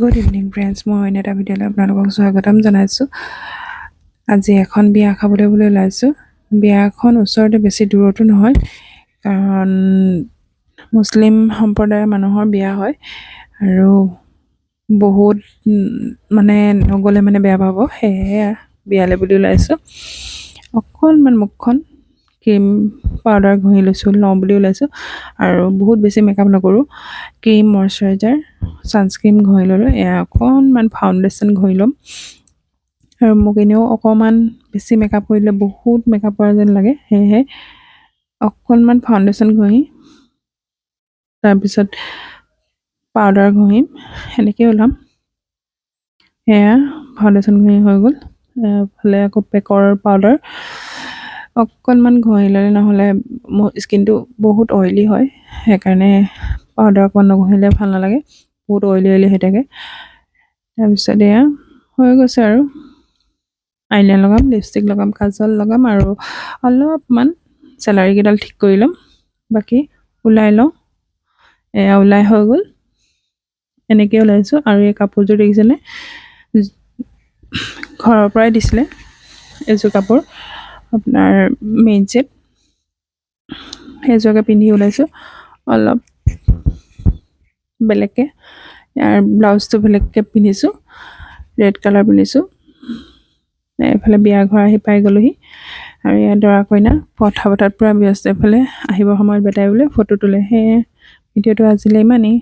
Good evening friends, মই অন্য এটা ভিডিঅ'লৈ আপোনালোকক স্বাগতম জনাইছোঁ। আজি এখন বিয়া খাবলৈ ওলাইছোঁ। বিয়াখন ওচৰতে, বেছি দূৰতো নহয়, কাৰণ মুছলিম সম্প্ৰদায়ৰ মানুহৰ বিয়া হয় আৰু বহুত মানে নগ'লে মানে বেয়া পাব, সেয়েহে বিয়ালৈ বুলি ওলাইছোঁ। অকণমান মুখখন ক্ৰীম পাউডাৰ ঘঁহি লওঁ বুলি ওলাইছোঁ আৰু বহুত বেছি মেকআপ নকৰোঁ। ক্ৰীম, মইশ্চাৰাইজাৰ, ছানস্ক্ৰীম ঘঁহি ল'লোঁ। এয়া অকণমান ফাউণ্ডেশ্যন ঘঁহি ল'ম আৰু মোক এনেও অকণমান বেছি মেকআপ কৰিলে বহুত মেকআপ কৰা যেন লাগে, সেয়েহে অকণমান ফাউণ্ডেশ্যন ঘঁহি তাৰপিছত পাউডাৰ ঘঁহিম, সেনেকৈ ওলাম। সেয়া ফাউণ্ডেশ্যন ঘঁহি হৈ গ'ল। এফালে আকৌ পেকৰ পাউডাৰ অকণমান ঘঁহি ল'লে, নহ'লে মোৰ স্কিনটো বহুত অইলি হয়, সেইকাৰণে পাউডাৰ অকণমান নঘঁহিলে ভাল নালাগে, বহুত অইলি হৈ থাকে। তাৰপিছত এয়া হৈ গৈছে আৰু আইলাইনাৰ লগাম, লিপষ্টিক লগাম, কাজল লগাম আৰু অলপমান চেলাৰীকেইডাল ঠিক কৰি ল'ম। বাকী ওলাই লওঁ। এয়া ওলাই হৈ গ'ল, এনেকৈ ওলাইছোঁ। আৰু এই কাপোৰযোৰ দেখিছেনে, ঘৰৰ পৰাই দিছিলে এইযোৰ কাপোৰ, আপোনাৰ মেইন ছেট। সেইযোৰকে পিন্ধি ওলাইছোঁ, অলপ বেলেগকৈ। ইয়াৰ ব্লাউজটো বেলেগকৈ পিন্ধিছোঁ, ৰেড কালাৰ পিন্ধিছোঁ। এইফালে বিয়া ঘৰ আহি পাই গ'লোহি আৰু ইয়াত দৰা কইনা কথা পতাত পূৰা ব্যস্ত। এইফালে আহিবৰ সময়ত বেটাই বোলে ফটো তোলে। সেয়ে ভিডিঅ'টো আজিলৈ ইমানেই।